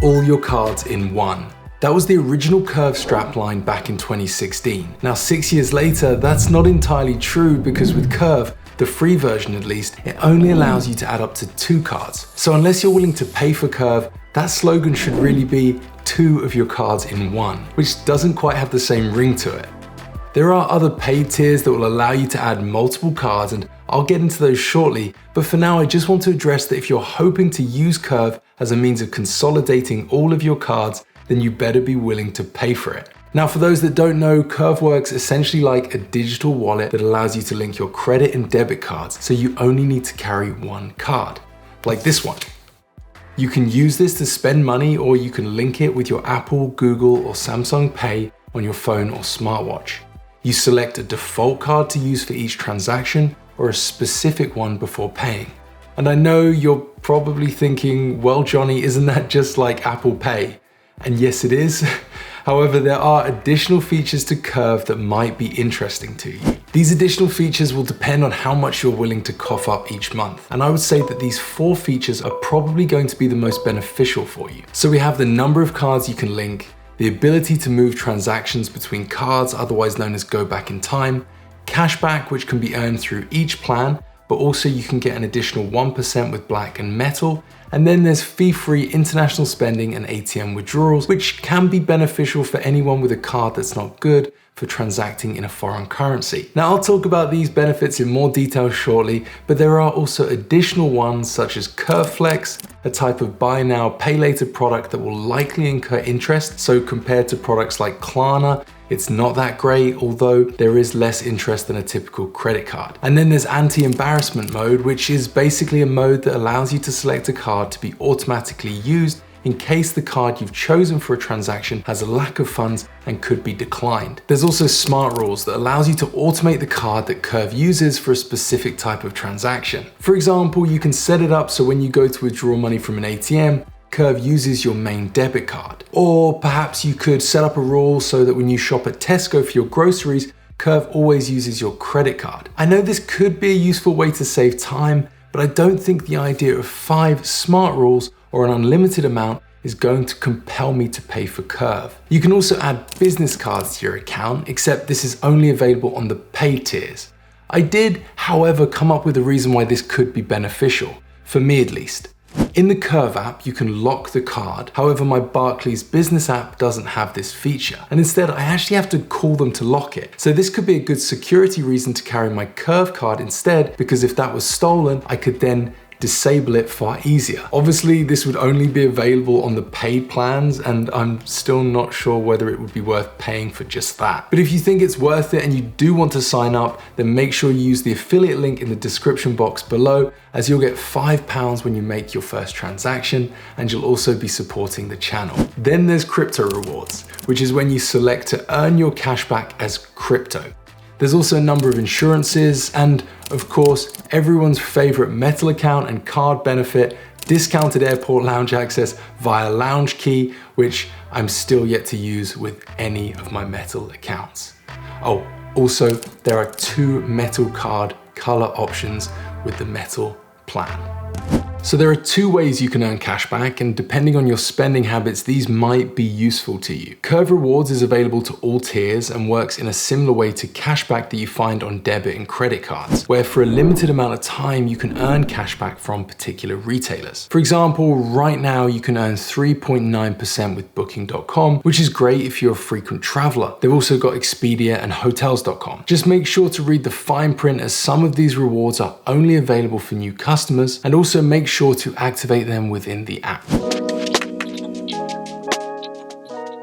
all your cards in one. That was the original Curve strapline back in 2016. Now 6 years later, that's not entirely true because with Curve, the free version at least, it only allows you to add up to 2 cards. So unless you're willing to pay for Curve, that slogan should really be 2 of your cards in one, which doesn't quite have the same ring to it. There are other paid tiers that will allow you to add multiple cards, and I'll get into those shortly, but for now I just want to address that if you're hoping to use Curve as a means of consolidating all of your cards, then you better be willing to pay for it. Now for those that don't know, Curve works essentially like a digital wallet that allows you to link your credit and debit cards, so you only need to carry one card, like this one. You can use this to spend money, or you can link it with your Apple, Google, or Samsung Pay on your phone or smartwatch. You select a default card to use for each transaction or a specific one before paying. And I know you're probably thinking, well, Johnny, isn't that just like Apple Pay? And yes, it is. However, there are additional features to Curve that might be interesting to you. These additional features will depend on how much you're willing to cough up each month. And I would say that these 4 features are probably going to be the most beneficial for you. So we have the number of cards you can link, the ability to move transactions between cards, otherwise known as go back in time, cashback, which can be earned through each plan, but also you can get an additional 1% with Black and Metal. And then there's fee-free international spending and ATM withdrawals, which can be beneficial for anyone with a card that's not good for transacting in a foreign currency. Now I'll talk about these benefits in more detail shortly, but there are also additional ones such as Curve Flex, a type of buy now, pay later product that will likely incur interest. So compared to products like Klarna, it's not that great, although there is less interest than a typical credit card. And then there's anti-embarrassment mode, which is basically a mode that allows you to select a card to be automatically used in case the card you've chosen for a transaction has a lack of funds and could be declined. There's also Smart Rules that allows you to automate the card that Curve uses for a specific type of transaction. For example, you can set it up so when you go to withdraw money from an ATM, Curve uses your main debit card. Or perhaps you could set up a rule so that when you shop at Tesco for your groceries, Curve always uses your credit card. I know this could be a useful way to save time, but I don't think the idea of 5 smart rules or an unlimited amount is going to compel me to pay for Curve. You can also add business cards to your account, except this is only available on the paid tiers. I did, however, come up with a reason why this could be beneficial, for me at least. In the Curve app, you can lock the card. However, my Barclays business app doesn't have this feature. And instead, I actually have to call them to lock it. So this could be a good security reason to carry my Curve card instead, because if that was stolen, I could then disable it far easier. Obviously, this would only be available on the paid plans, and I'm still not sure whether it would be worth paying for just that. But if you think it's worth it and you do want to sign up, then make sure you use the affiliate link in the description box below, as you'll get £5 when you make your first transaction, and you'll also be supporting the channel. Then there's crypto rewards, which is when you select to earn your cashback as crypto. There's also a number of insurances, and of course, everyone's favorite Metal account and card benefit, discounted airport lounge access via Lounge Key, which I'm still yet to use with any of my Metal accounts. Oh, also, there are 2 Metal card color options with the Metal plan. So there are 2 ways you can earn cashback, and depending on your spending habits, these might be useful to you. Curve Rewards is available to all tiers and works in a similar way to cashback that you find on debit and credit cards, where for a limited amount of time, you can earn cashback from particular retailers. For example, right now you can earn 3.9% with Booking.com, which is great if you're a frequent traveler. They've also got Expedia and Hotels.com. Just make sure to read the fine print, as some of these rewards are only available for new customers, and also make sure to activate them within the app.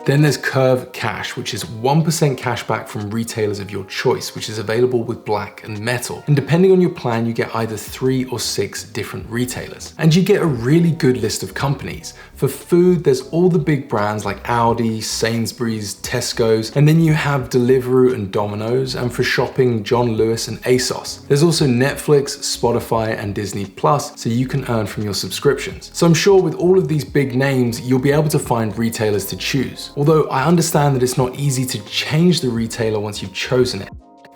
Then there's Curve Cash, which is 1% cashback from retailers of your choice, which is available with Black and Metal. And depending on your plan, you get either 3 or 6 different retailers. And you get a really good list of companies. For food, there's all the big brands like Aldi, Sainsbury's, Tesco's, and then you have Deliveroo and Domino's, and for shopping, John Lewis and ASOS. There's also Netflix, Spotify, and Disney Plus, so you can earn from your subscriptions. So I'm sure with all of these big names, you'll be able to find retailers to choose. Although I understand that it's not easy to change the retailer once you've chosen it.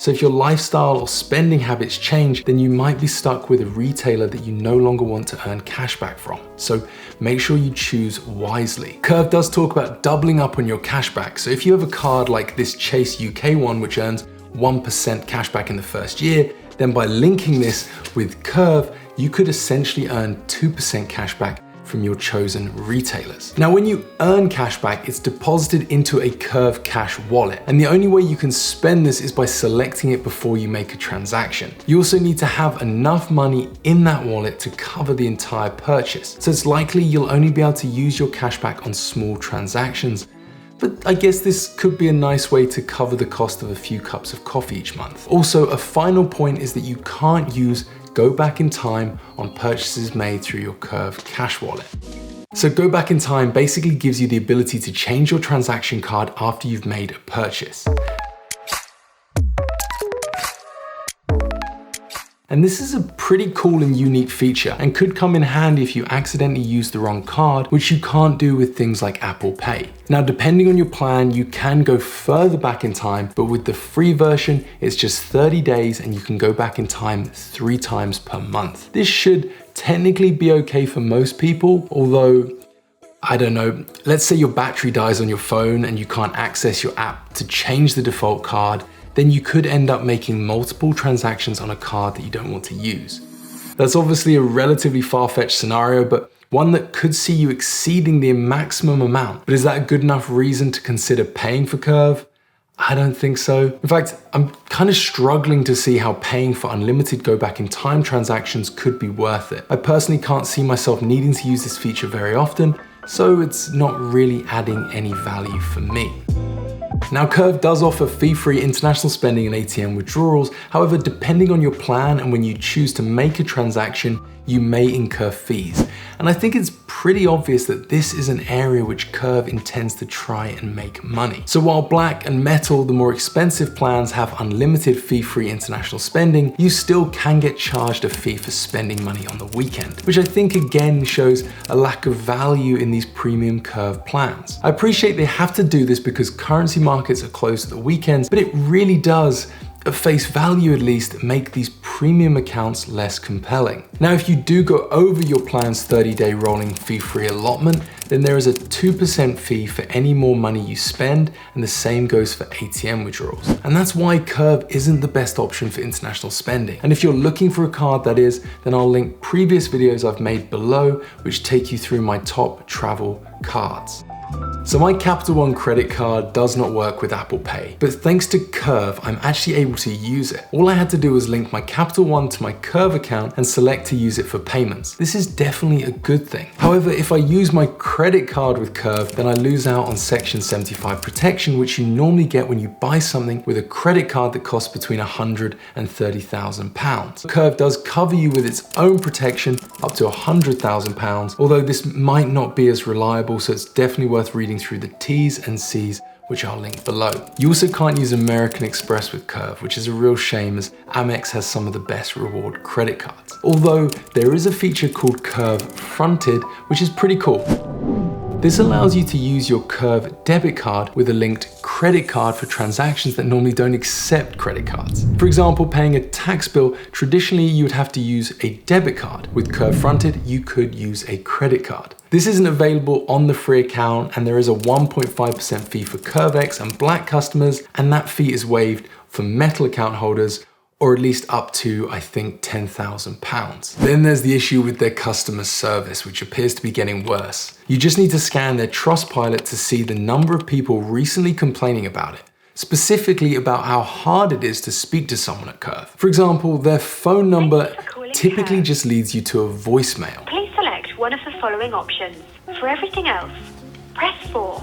So if your lifestyle or spending habits change, then you might be stuck with a retailer that you no longer want to earn cashback from. So make sure you choose wisely. Curve does talk about doubling up on your cashback. So if you have a card like this Chase UK one, which earns 1% cashback in the first year, then by linking this with Curve, you could essentially earn 2% cashback from your chosen retailers. Now, when you earn cashback, it's deposited into a Curve Cash wallet. And the only way you can spend this is by selecting it before you make a transaction. You also need to have enough money in that wallet to cover the entire purchase. So it's likely you'll only be able to use your cashback on small transactions. But I guess this could be a nice way to cover the cost of a few cups of coffee each month. Also, a final point is that you can't use Go Back in Time on purchases made through your Curve Cash wallet. So Go Back in Time basically gives you the ability to change your transaction card after you've made a purchase. And this is a pretty cool and unique feature and could come in handy if you accidentally use the wrong card, which you can't do with things like Apple Pay. Now, depending on your plan, you can go further back in time, but with the free version, it's just 30 days and you can go back in time 3 times per month. This should technically be okay for most people, although I don't know, let's say your battery dies on your phone and you can't access your app to change the default card, then you could end up making multiple transactions on a card that you don't want to use. That's obviously a relatively far-fetched scenario, but one that could see you exceeding the maximum amount. But is that a good enough reason to consider paying for Curve? I don't think so. In fact, I'm kind of struggling to see how paying for unlimited Go Back in Time transactions could be worth it. I personally can't see myself needing to use this feature very often, so it's not really adding any value for me. Now, Curve does offer fee-free international spending and ATM withdrawals. However, depending on your plan and when you choose to make a transaction, you may incur fees. And I think it's pretty obvious that this is an area which Curve intends to try and make money. So while Black and Metal, the more expensive plans, have unlimited fee-free international spending, you still can get charged a fee for spending money on the weekend, which I think again shows a lack of value in these premium Curve plans. I appreciate they have to do this because currency markets are closed at the weekends, but it really does, at face value at least, make these premium accounts less compelling. Now, if you do go over your plan's 30-day rolling fee-free allotment, then there is a 2% fee for any more money you spend, and the same goes for ATM withdrawals. And that's why Curve isn't the best option for international spending. And if you're looking for a card that is, then I'll link previous videos I've made below, which take you through my top travel cards. So my Capital One credit card does not work with Apple Pay, but thanks to Curve, I'm actually able to use it. All I had to do was link my Capital One to my Curve account and select to use it for payments. This is definitely a good thing. However, if I use my credit card with Curve, then I lose out on Section 75 protection, which you normally get when you buy something with a credit card that costs between £100 and £30,000. Curve does cover you with its own protection up to £100,000, although this might not be as reliable, so it's definitely worth reading through the T's and C's, which I'll link below. You also can't use American Express with Curve, which is a real shame as Amex has some of the best reward credit cards. Although there is a feature called Curve Fronted, which is pretty cool. This allows you to use your Curve debit card with a linked credit card for transactions that normally don't accept credit cards. For example, paying a tax bill, traditionally you would have to use a debit card. With Curve Fronted, you could use a credit card. This isn't available on the free account, and there is a 1.5% fee for CurveX and Black customers, and that fee is waived for Metal account holders, or at least up to, I think, £10,000. Then there's the issue with their customer service, which appears to be getting worse. You just need to scan their Trustpilot to see the number of people recently complaining about it, specifically about how hard it is to speak to someone at Curve. For example, their phone number typically just leads you to a voicemail. Please select one of the following options. For everything else, press 4.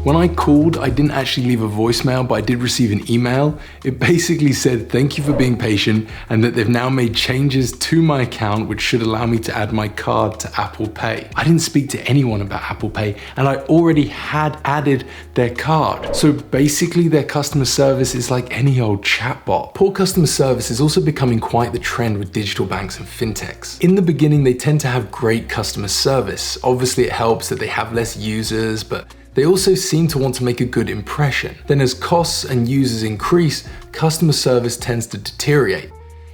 When I called, I didn't actually leave a voicemail, but I did receive an email. It basically said, "Thank you for being patient," and that they've now made changes to my account, which should allow me to add my card to Apple Pay. I didn't speak to anyone about Apple Pay, and I already had added their card. So basically, their customer service is like any old chatbot. Poor customer service is also becoming quite the trend with digital banks and fintechs. In the beginning, they tend to have great customer service. Obviously, it helps that they have less users, but They also seem to want to make a good impression. Then as costs and users increase, customer service tends to deteriorate.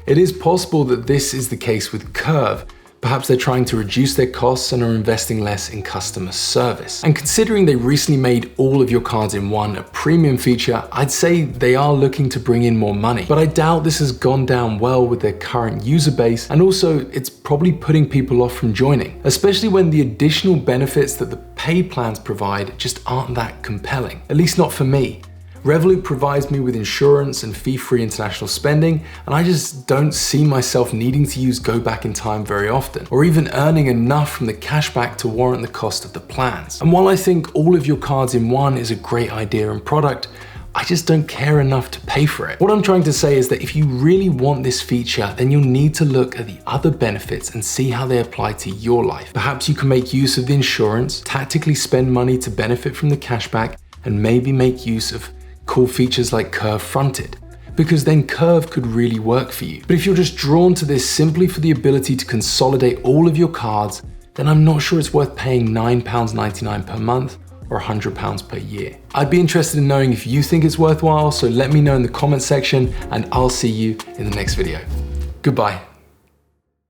It is possible that this is the case with Curve. Perhaps they're trying to reduce their costs and are investing less in customer service. And considering they recently made all of your cards in one a premium feature, I'd say they are looking to bring in more money. But I doubt this has gone down well with their current user base, and also it's probably putting people off from joining, especially when the additional benefits that the paid plans provide just aren't that compelling, at least not for me. Revolut provides me with insurance and fee-free international spending, and I just don't see myself needing to use Go Back in Time very often, or even earning enough from the cashback to warrant the cost of the plans. And while I think all of your cards in one is a great idea and product, I just don't care enough to pay for it. What I'm trying to say is that if you really want this feature, then you'll need to look at the other benefits and see how they apply to your life. Perhaps you can make use of the insurance, tactically spend money to benefit from the cashback, and maybe make use of cool features like Curve Fronted, because then Curve could really work for you. But if you're just drawn to this simply for the ability to consolidate all of your cards, then I'm not sure it's worth paying £9.99 per month or £100 per year. I'd be interested in knowing if you think it's worthwhile, so let me know in the comment section and I'll see you in the next video. Goodbye.